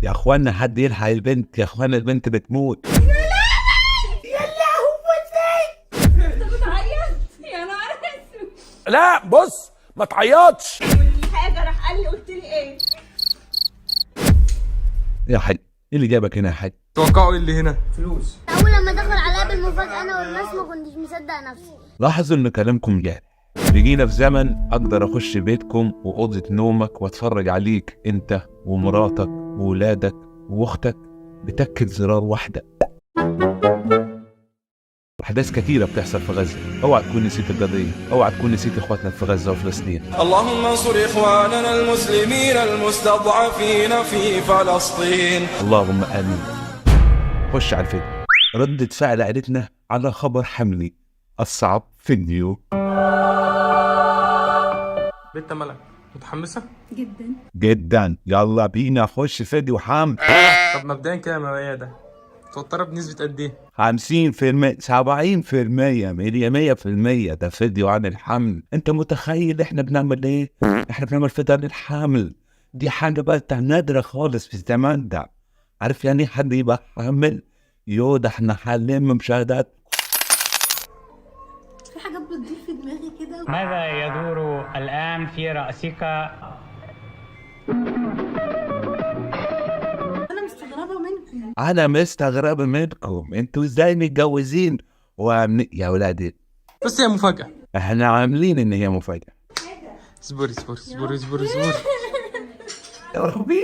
يا اخوانا حد يلحق البنت، يا اخوانا البنت بتموت. يلا هو ازاي؟ انت بتعيط يا نهار اسود. لا بص ما تعيطش. حاجه راح قال لي قلت لي ايه؟ يا حاج ايه اللي جابك هنا يا حاج؟ توقعوا ايه اللي هنا؟ فلوس. اول لما دخل عليا بالمفاجاه انا والناس ما كنتش مصدق نفسي. لاحظوا ان كلامكم جارح. بيجينا في زمن اقدر اخش بيتكم واوضه نومك واتفرج عليك انت ومراتك وولادك واختك بتكة زرار واحده. احداث كتيره بتحصل في غزه، اوعى تكون نسيت القضيه، اوعى تكون نسيت اخواتنا في غزه وفلسطين. اللهم انصر اخواننا المسلمين المستضعفين في فلسطين. اللهم امين. خش على الفيديو. ردة فعل عائلتنا على خبر حملي الصعب فيديو. بنت ملك متحمسة؟ جدا. جدا، يلا بينا خش فيديو حمل. طب مبدئيا كده يا ميادة متوترة بنسبة قد ايه؟ 50% 70% 100%. ده فيديو عن الحمل. انت متخيل احنا بنعمل ايه؟ احنا بنعمل فيديو عن الحمل. دي حاجة بقى نادرة خالص في الزمان ده. عارف يعني حد يبقى حامل؟ يو ده احنا حالين مشاهدات. في حاجات بتدور في دماغي كده. ماذا يدور الآن في رأسك؟ انا مستغربه منكم. انا مستغرب منكم، انتوا ازاي متجوزين يا ولادي بس هي مفاجأة. احنا عاملين ان هي مفاجأة. اصبري اصبري اصبري اصبري اصبري. يا ربي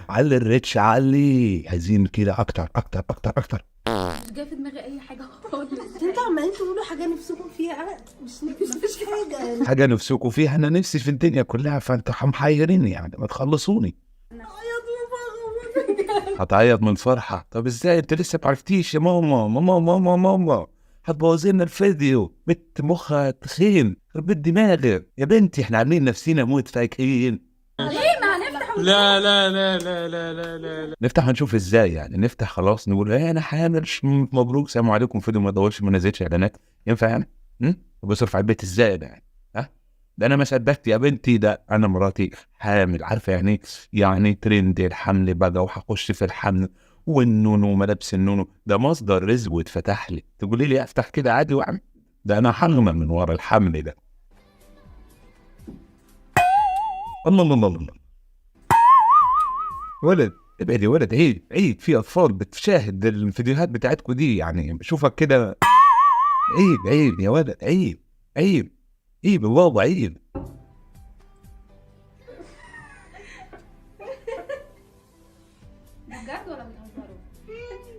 علي الريتش علي، عايزين كده اكتر اكتر اكتر اكتر. مش جاي في دماغي اي حاجه خالص. انتوا عمالين تقولوا حاجه نفسكم فيها، انا مفيش حاجه. حاجة نفسكوا فيها، انا نفسي في الدنيا كلها، فانتوا محيريني يعني، ما تخلصوني. هتعيط من فرحة؟ طب ازاي انت لسه معرفتيش يا ماما؟ ماما هتبوظي لنا الفيديو، بنت مخها تخين، خربت دماغك يا بنتي، احنا عاملين نفسينا موت فاكهين. ليه ما هنفتح لا لا لا لا لا لا لا لا. نفتح ونشوف ازاي يعني، نفتح خلاص نقول ايه انا حامل مبروك سلام عليكم، فيديو ما يدورش ما نزلش اعلانات، ينفع يعني؟ وبصرف على البيت ازاي ده يعني؟ ها؟ ده انا ما صدقت يا بنتي، ده انا مراتي حامل، عارفه يعني ايه؟ يعني ترند الحمل بقى وهخش في الحمل والنونو وملابس النونو، ده مصدر رزق واتفتح لي، تقولي لي افتح كده عادي واعمل؟ ده انا حرمه من ورا الحمل ده. الله الله الله الله. ولد ابعد يا ولد، عيب في اطفال بتشاهد الفيديوهات بتاعتكم دي، يعني بشوفك كده. عيب يا ولد، عيب يا بابا عيب. بجد ولا بتهزروا؟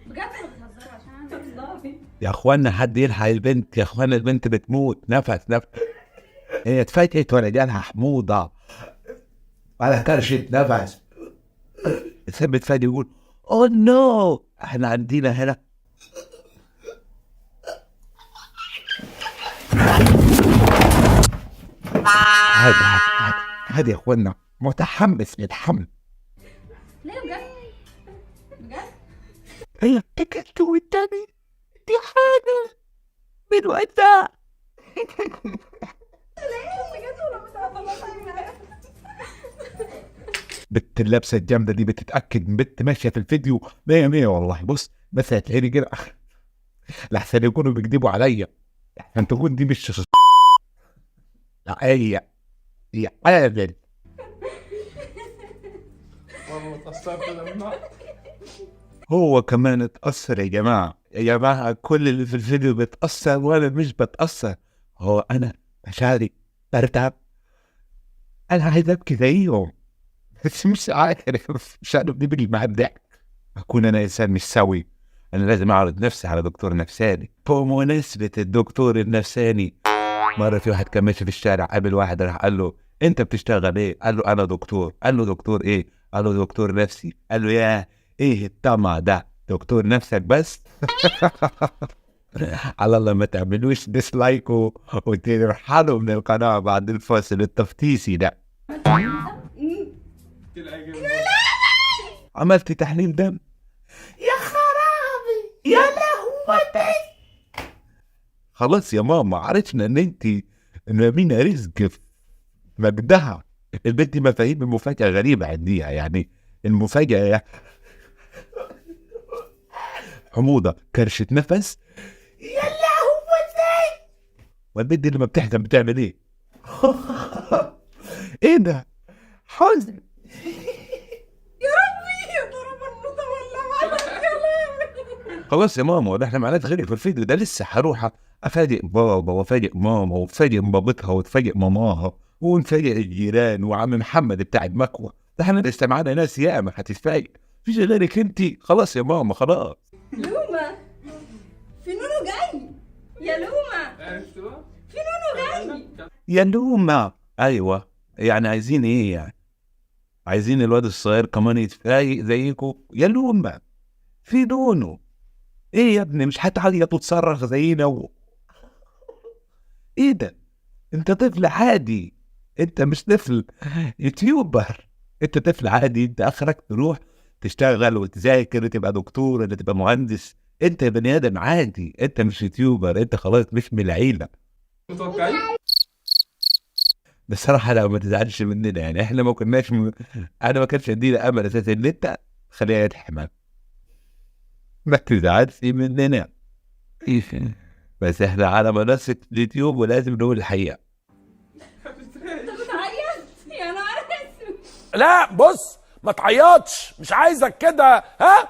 بجد ولا بتهزروا؟ عشان انا والله. يا اخوانا حد يلحق البنت، يا اخوانا البنت بتموت. نفس هي اتفاجئت ولا جالها حموضه ولا كرشت نفس. ثبت فادي يقول اوه نو، احنا عندنا هنا هادي يا اخوانا، متحمس للحمل. ليه بجد؟ بجد؟ هي اكلت والتاني دي حاجه من وقتها. بجد ولا بتهزروا؟ بنت اللبسه الجامده دي بتتاكد من بنت ماشيه في الفيديو 100 والله. بص بس هتلاقيني كده لحسن يكونوا بيكذبوا عليا، عشان تكون دي مش لا هي عادل. والله اتأثرت لما هو كمان اتأثر يا جماعة كل اللي في الفيديو بتأثر وانا مش بتأثر. هو انا مشاعري برتعب، انا عايز ابكي زيهم بس مش عارف، مش عارف دي بالمبدأ اكون انا انسان مش سوي. انا لازم اعرض نفسي على دكتور نفساني. بمناسبة الدكتور النفساني، مرة في واحد كان ماشي في الشارع قابل واحد راح قال له انت بتشتغل ايه؟ قال له انا دكتور. قال له دكتور ايه؟ قال له دكتور نفسي. قال له يا ايه الطمع ده، دكتور نفسك بس؟ على الله ما تعملوش ديسلايك وترحلوا من القناة بعد الفاصل التفتيسي ده. عملت تحليل دم؟ يا خرابي يا لهوتي. خلاص يا ماما عرفنا ان انت نامينة رزق في مجدها. البنت دي مفاهيم المفاجأة غريبة عنديها، يعني المفاجأة حموضة، كرشة نفس، يا لهوتي. والبنت دي لما بتحزن بتعمل ايه؟ ايه ده؟ حزن. خلاص يا ماما، ولا احنا معناتها غيري في الفيديو ده لسه هروح افاجئ بابا وافاجئ ماما وافاجئ بابتها وتفاجئ ماماها ونفاجئ الجيران وعم محمد بتاع المكوى. ده احنا لسه معانا ناس ياما هتتفاجئ، مفيش غيرك انتي. خلاص يا ماما خلاص. لوما في نونو جاي. يا لوما في نونو جاي. يا لوما. ايوه، يعني عايزين ايه يعني؟ عايزين الواد الصغير كمان يتفاجئ زيكم؟ يا لوما في نونو. ايه يا ابني مش هتعيط وتصرخ زينا ايه ده؟ انت طفل عادي، انت مش طفل يوتيوبر، انت طفل عادي. انت اخرك تروح تشتغل وتذاكر وتبقى دكتور ولا تبقى مهندس. انت بني ادم عادي، انت مش يوتيوبر، انت خلاص مش من العيله. متوقعين؟ بصراحه لا، ما تزعلش مننا، يعني احنا ما كناش انا ما كانش عندنا امل اساسا ان انت خليها يتحمل. ما تزعلش مننا، بس احنا على منصه اليوتيوب ولازم نقول الحقيقه. انت بتعيط يا نهار اسود. لا بص ما تعيطش، مش عايزك كده. ها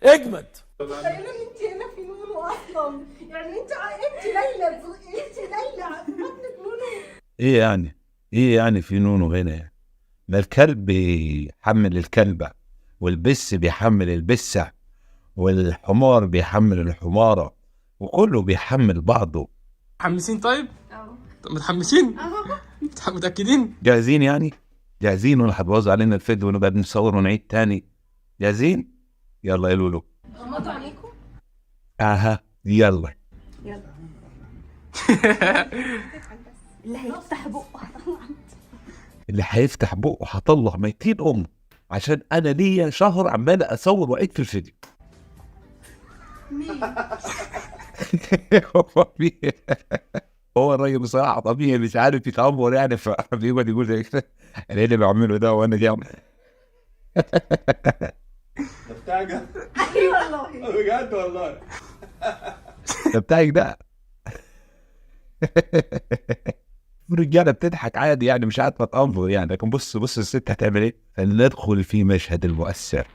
اجمد. تخيلوا ان انت هنا في نونو اصلا، يعني انت ليلى، انت ليلى في بطنك نونو. ايه يعني؟ ايه يعني في نونو هنا يعني؟ ما الكلب بيحمل الكلبة، والبس بيحمل البسة، والحمار بيحمل الحمارة، وكله بيحمل بعضه. متحمسين؟ طيب متحمسين؟ متأكدين؟ جاهزين يعني؟ جاهزين ولا هتبوظ علينا الفيديو ونبقى بنصور ونعيد تاني؟ جاهزين؟ يلا يا لولو. غمضوا عليكم. اها يلا. اللي هيفتح بقه اللي هيفتح بقه هطلع ميتين امه، عشان انا ليا شهر عمال اصور واعيد في الفيديو. هو الراجل بصراحه طبيعي مش عارف يتعبر يعني، فبيقعد يقول زي كده انا اللي بعمله ده وانا جامد. محتاجة؟ اي والله بجد والله. ده بتاعك ده. الرجاله بتضحك عادي يعني، مش عارفه تأمر يعني، لكن بص الست هتعمل ايه؟ فلندخل في مشهد المؤثر.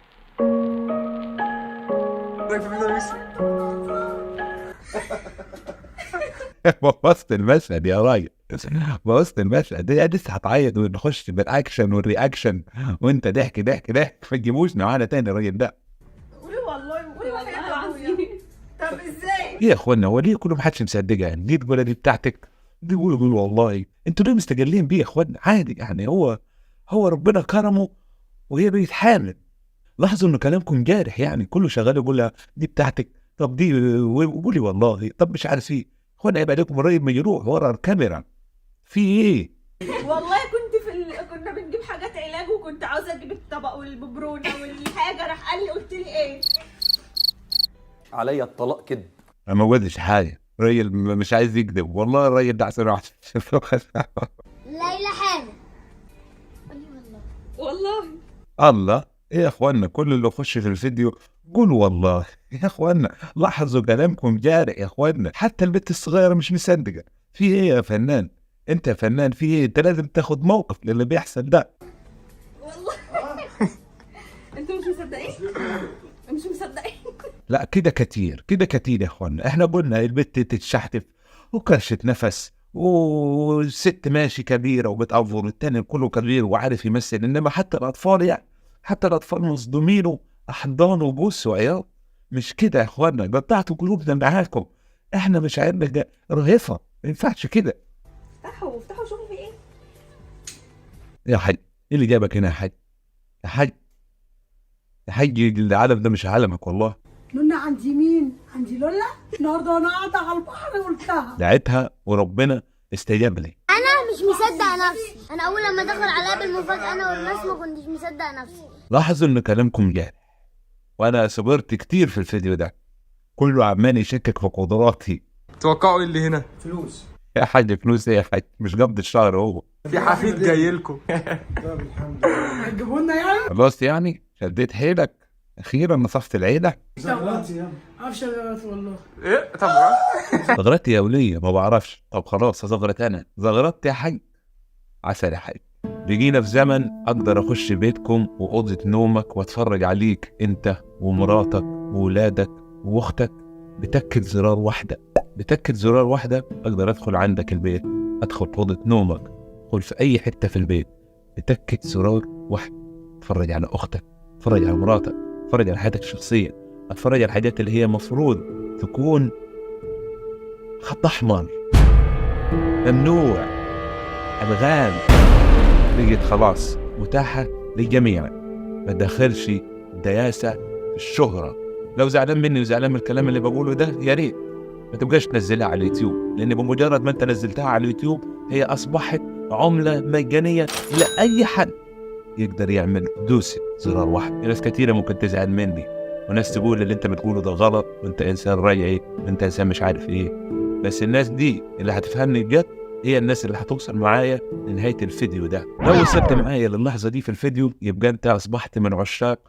بوظت المشهد يا راجل، بوظت المشهد. دي لسه هتعيط ونخش بالاكشن والرياكشن وانت ضحك ضحك ضحك، ما تجيبوش معانا تاني الراجل ده. قولي والله والله العظيم. طب ازاي؟ ايه يا اخوانا، هو ليه كله محدش مصدقها يعني؟ دي تقول دي بتاعتك، دي يقول والله. انتوا ليه مستقلين بيه يا اخوانا؟ عادي يعني، هو ربنا كرمه وهي بيتحامل. لاحظوا انه كلامكم جارح يعني، كله شغال يقول لها دي بتاعتك، طب دي قولي والله، طب مش عارف ايه. اخوانا عيب عليكم، الراجل ما يروح ورا الكاميرا في ايه؟ والله كنت كنا بنجيب حاجات علاج، وكنت عاوزه اجيب الطبق والببرونه والحاجه، راح قال لي قلت لي ايه؟ عليا الطلاق كده. انا ما قلتش حاجه، الراجل مش عايز يكذب، والله الراجل ده احسن واحد. ليلى حامل. والله الله. ايه يا اخوانا، كل اللي يخش في الفيديو قول والله. يا اخوانا لاحظوا كلامكم جارح يا اخوانا، حتى البنت الصغيره مش مصدقه. في ايه يا فنان؟ انت يا فنان في ايه؟ انت لازم تاخد موقف للي بيحصل ده. والله. انتوا مش مصدقين؟ مش مصدقين. لا كده كتير، كده كتير يا اخوانا. احنا قلنا البنت تتشحتف وكرشة نفس والست ماشي كبيره وبتأفور، التاني كله كبير وعارف يمثل، انما حتى الاطفال يعني، حتى الاطفال مصدومين احضان وبوس وعياط. مش كده يا اخوانا، قطعتوا قلوبنا معاكم. احنا مش عيالنا رهيفه، ما ينفعش كده. افتحوا شوفوا في ايه. يا حاج ايه اللي جابك هنا يا حاج؟ يا حاج، يا حاج العالم ده مش عالمك والله. نونا عندي مين؟ عندي لولا. النهارده وانا قاعده على البحر قلتها. دعيتها وربنا استجاب لي. انا مش مصدق نفسي. انا اول لما دخل عليا بالمفاجأة انا والناس ما كنتش مصدق نفسي. لاحظوا ان كلامكم جارح، وانا صبرت كتير في الفيديو ده، كله عمال يشكك في قدراتي. توقعوا ايه اللي هنا؟ فلوس. يا حاج فلوس ايه يا حاج؟ مش قبض الشهر هو. في حفيد جاي لكم. هتجيبوا لنا يعني؟ خلاص يعني شديت حيلك اخيرا نصفت العيله. عارف شغالات والله. ايه طب زغرت يا وليه ما بعرفش. طب خلاص زغرت انا. زغرت يا حاج. عسل يا حاج. بقينا في زمن اقدر اخش بيتكم واوضه نومك واتفرج عليك انت ومراتك وولادك واختك بتكة زرار واحده. بتكة زرار واحده اقدر ادخل عندك البيت، ادخل اوضه نومك، ادخل في اي حته في البيت بتكة زرار واحد. اتفرج على اختك، اتفرج على مراتك، اتفرج على حياتك الشخصيه، اتفرج على الحاجات اللي هي مفروض تكون خط احمر ممنوع، الغام، بقت خلاص متاحه للجميع. ما تدخلش دياسه في الشهره. لو زعلان مني وزعلان من الكلام اللي بقوله ده يا ريت ما تبقاش تنزلها على اليوتيوب، لان بمجرد ما انت نزلتها على اليوتيوب هي اصبحت عمله مجانيه لاي حد يقدر يعمل دوسة زرار واحد. ناس كثيره ممكن تزعل مني وناس تقول اللي انت بتقوله ده غلط وانت انسان رجعي وانت انسان مش عارف ايه، بس الناس دي اللي هتفهمني بجد هي الناس اللي هتوصل معايا لنهايه الفيديو ده. لو وصلت معايا للحظه دي في الفيديو يبقى انت اصبحت من عشاق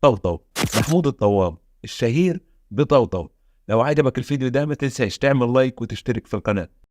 طوطو محمود الطواب الشهير بطوطو. لو عجبك الفيديو ده ما تنساش تعمل لايك وتشترك في القناه.